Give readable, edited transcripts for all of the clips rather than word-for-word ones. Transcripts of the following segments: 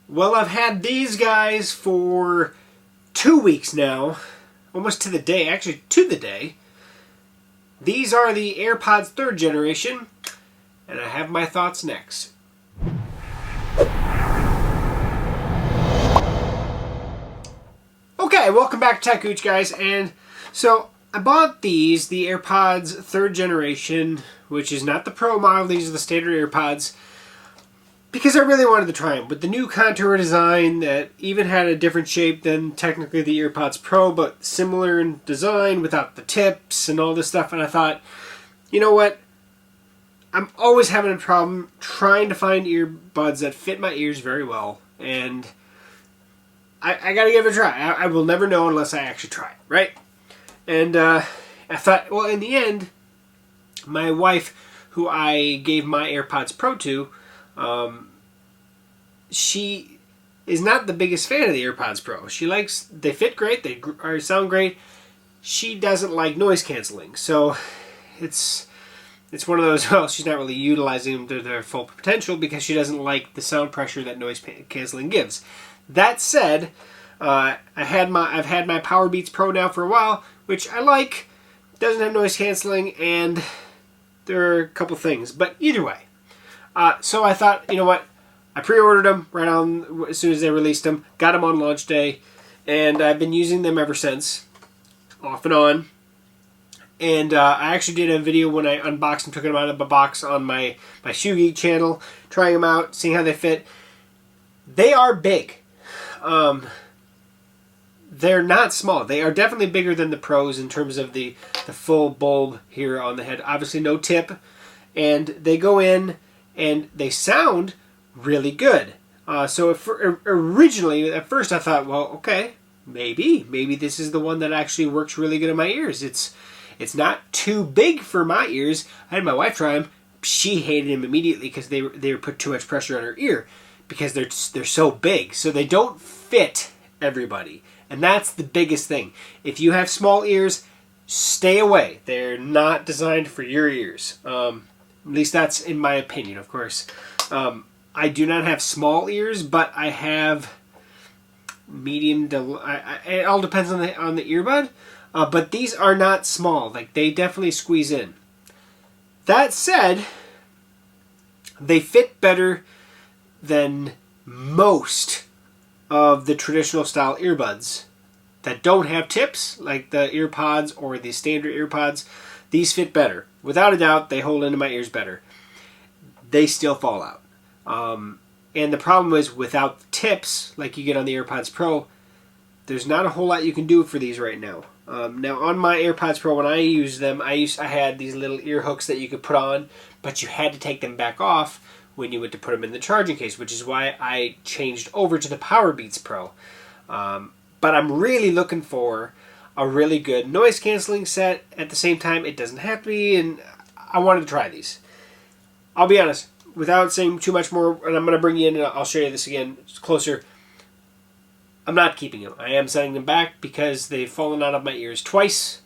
Well, I've had these guys for 2 weeks now, almost to the day, actually to the day. These are the AirPods 3rd generation, and I have my thoughts next. Okay, welcome back to techgooch, guys. And so I bought these, the AirPods 3rd generation, which is not the Pro model, these are the standard AirPods, because I really wanted to try them. With the new contour design that even had a different shape than technically the AirPods Pro, but similar in design without the tips and all this stuff. And I thought, you know what? I'm always having a problem trying to find earbuds that fit my ears very well. And I got to give it a try. I will never know unless I actually try it, right? And I thought, well, in the end, my wife, who I gave my AirPods Pro to, she is not the biggest fan of the AirPods Pro. She likes, they fit great, they sound great. She doesn't like noise canceling. So it's one of those, well, she's not really utilizing them to their full potential because she doesn't like the sound pressure that noise canceling gives. That said, I've had my Power Beats Pro now for a while, which I like. Doesn't have noise canceling, and there are a couple things. But either way, so I thought, you know what? I pre-ordered them right on as soon as they released them. Got them on launch day, and I've been using them ever since, off and on. And I actually did a video when I unboxed them, took them out of the box on my Shoe Geek channel, trying them out, seeing how they fit. They are big. They're not small. They are definitely bigger than the Pros in terms of the full bulb here on the head. Obviously no tip. And they go in and they sound really good. So originally, at first I thought, well, okay, maybe this is the one that actually works really good in my ears. It's not too big for my ears. I had my wife try them. She hated them immediately because they put too much pressure on her ear, because they're so big. So they don't fit everybody. And that's the biggest thing. If you have small ears, stay away. They're not designed for your ears. At least that's in my opinion, of course. I do not have small ears, but I have medium to... it all depends on the earbud. But these are not small. Like, they definitely squeeze in. That said, they fit better than most of the traditional style earbuds that don't have tips, like the AirPods or the standard AirPods. These fit better. Without a doubt, they hold into my ears better. They still fall out. And the problem is, without tips, like you get on the AirPods Pro, there's not a whole lot you can do for these right now. Now, on my AirPods Pro, when I used them, I had these little ear hooks that you could put on, but you had to take them back off when you went to put them in the charging case, which is why I changed over to the Power Beats Pro. But I'm really looking for a really good noise canceling set. At the same time, it doesn't have to be, and I wanted to try these. I'll be honest, without saying too much more, and I'm going to bring you in and I'll show you this again closer. I'm not keeping them. I am sending them back because they've fallen out of my ears twice.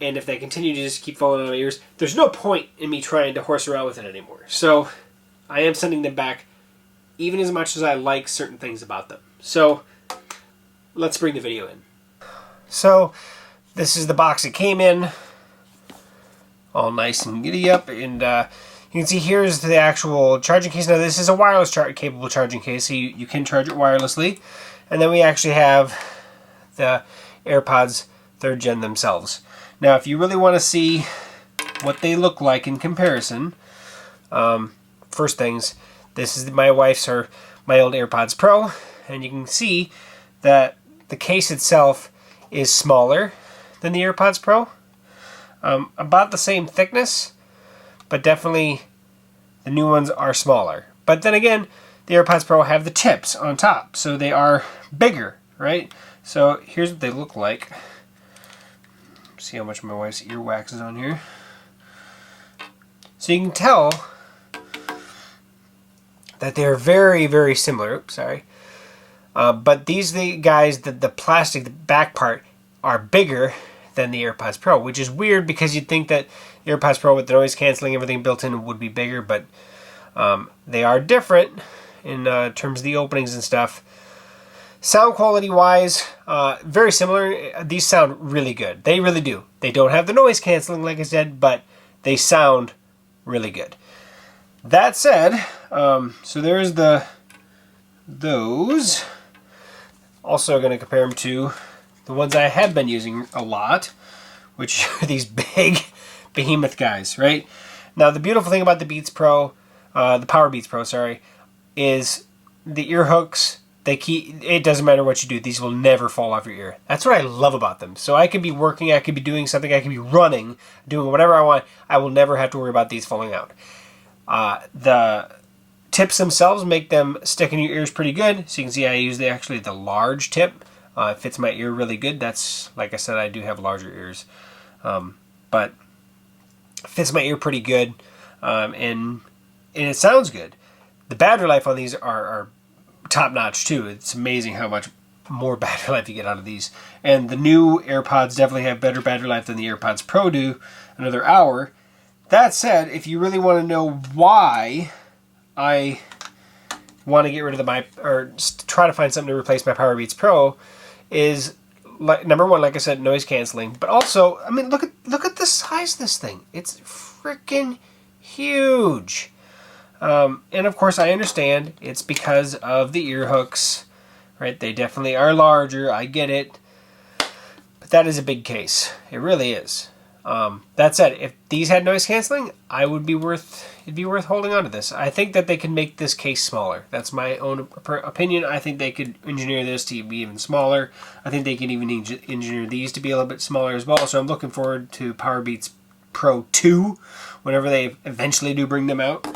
And if they continue to just keep falling out of my ears, there's no point in me trying to horse around with it anymore. So I am sending them back, even as much as I like certain things about them. So let's bring the video in. So this is the box it came in. All nice and giddy up. And you can see here's the actual charging case. Now this is a wireless capable charging case, so you can charge it wirelessly. And then we actually have the AirPods 3rd Gen themselves. Now, if you really want to see what they look like in comparison, first things, this is my wife's or my old AirPods Pro, and you can see that the case itself is smaller than the AirPods Pro. About the same thickness, but definitely the new ones are smaller. But then again, the AirPods Pro have the tips on top, so they are bigger, right? So here's what they look like. See how much my wife's earwax is on here. So you can tell that they're very, very similar. Oops, sorry. But these guys, the plastic, the back part, are bigger than the AirPods Pro, which is weird because you'd think that the AirPods Pro with the noise canceling, everything built in, would be bigger, but they are different. in terms of the openings and stuff. Sound quality wise, very similar. These sound really good. They really do. They don't have the noise canceling, like I said, but they sound really good. That said, so there's those. Also going to compare them to the ones I have been using a lot, which are these big behemoth guys, right? Now, the beautiful thing about the Beats Pro, the Power Beats Pro, sorry, is the ear hooks. It doesn't matter what you do. These will never fall off your ear. That's what I love about them. So I could be working, I could be doing something, I could be running, doing whatever I want. I will never have to worry about these falling out. The tips themselves make them stick in your ears pretty good. So you can see I use actually the large tip. It fits my ear really good. That's, like I said, I do have larger ears. But it fits my ear pretty good. And it sounds good. The battery life on these are top notch too. It's amazing how much more battery life you get out of these. And the new AirPods definitely have better battery life than the AirPods Pro do, another hour. That said, if you really want to know why I want to get rid of or try to find something to replace my Power Beats Pro, is number one, like I said, noise canceling. But also, I mean, look at the size of this thing. It's freaking huge. And of course, I understand it's because of the ear hooks, right? They definitely are larger. I get it. But that is a big case. It really is. That said, if these had noise canceling, it'd be worth holding on to this. I think that they can make this case smaller. That's my own opinion. I think they could engineer this to be even smaller. I think they can even engineer these to be a little bit smaller as well. So I'm looking forward to Power Beats Pro 2 whenever they eventually do bring them out.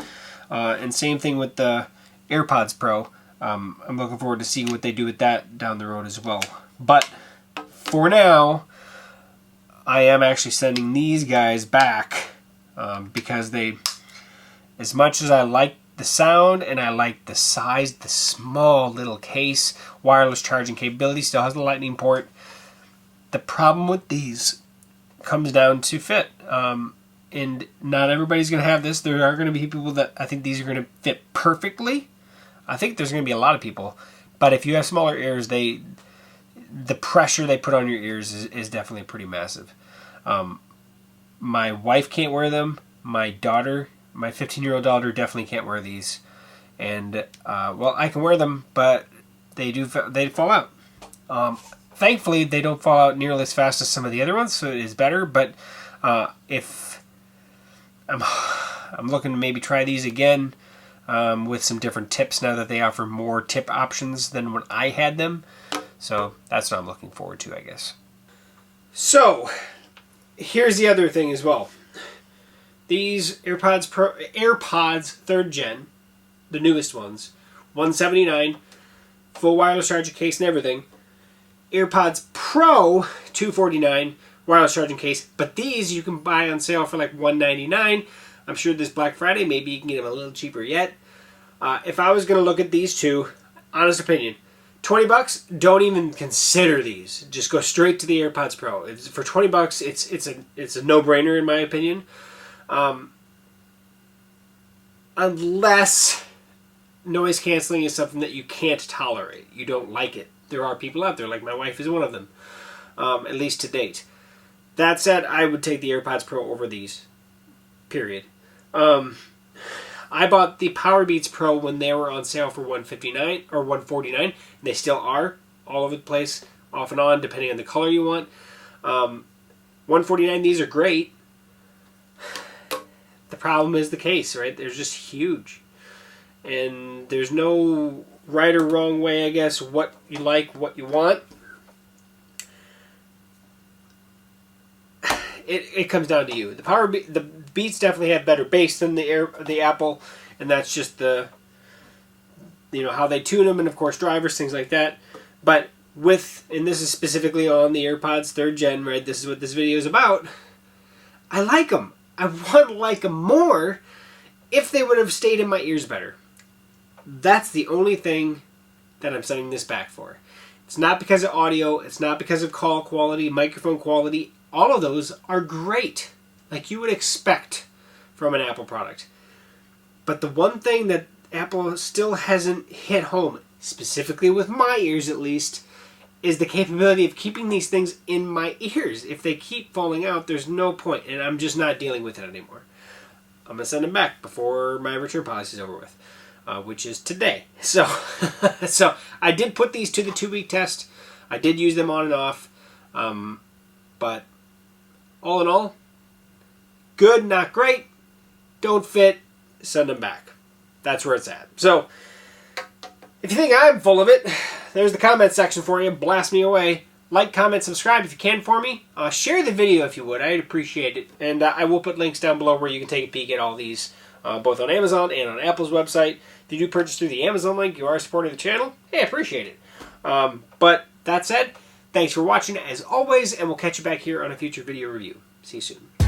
And same thing with the AirPods Pro. I'm looking forward to seeing what they do with that down the road as well. But for now, I am actually sending these guys back because as much as I like the sound and I like the size, the small little case, wireless charging capability, still has the lightning port. The problem with these comes down to fit. And not everybody's going to have this. There are going to be people that I think these are going to fit perfectly. I think there's going to be a lot of people. But if you have smaller ears, the pressure they put on your ears is definitely pretty massive. My wife can't wear them. My 15-year-old daughter definitely can't wear these. And, well, I can wear them, but they fall out. Thankfully, they don't fall out nearly as fast as some of the other ones, so it is better. But if I'm looking to maybe try these again with some different tips now that they offer more tip options than when I had them. So that's what I'm looking forward to, I guess. So here's the other thing as well. These AirPods 3rd Gen, the newest ones, $179, full wireless charging case and everything. AirPods Pro, $249. Wireless charging case, but these you can buy on sale for like $199. I'm sure this Black Friday maybe you can get them a little cheaper yet. If I was going to look at these two, honest opinion, $20, don't even consider these. Just go straight to the AirPods Pro. For $20, it's a no-brainer in my opinion. Unless noise canceling is something that you can't tolerate. You don't like it. There are people out there, like my wife is one of them, at least to date. That said, I would take the AirPods Pro over these. Period. I bought the Power Beats Pro when they were on sale for $159 or $149, and they still are all over the place, off and on, depending on the color you want. $149, these are great. The problem is the case, right? They're just huge. And there's no right or wrong way, I guess, what you like, what you want. It comes down to you. The Beats definitely have better bass than the Apple, and that's just how they tune them, and of course drivers, things like that. But and this is specifically on the AirPods 3rd Gen, right? This is what this video is about. I like them. I want to like them more if they would have stayed in my ears better. That's the only thing that I'm sending this back for. It's not because of audio. It's not because of call quality, microphone quality. All of those are great, like you would expect from an Apple product. But the one thing that Apple still hasn't hit home, specifically with my ears at least, is the capability of keeping these things in my ears. If they keep falling out, there's no point, and I'm just not dealing with it anymore. I'm going to send them back before my return policy is over with, which is today. So, so I did put these to the 2-week test. I did use them on and off, but all in all, good, not great, don't fit, send them back. That's where it's at. So, if you think I'm full of it, there's the comment section for you. Blast me away. Like, comment, subscribe if you can for me. Share the video if you would. I'd appreciate it. And I will put links down below where you can take a peek at all these, both on Amazon and on Apple's website. If you do purchase through the Amazon link, you are supporting the channel. Hey, I appreciate it. But that said, thanks for watching as always, and we'll catch you back here on a future video review. See you soon.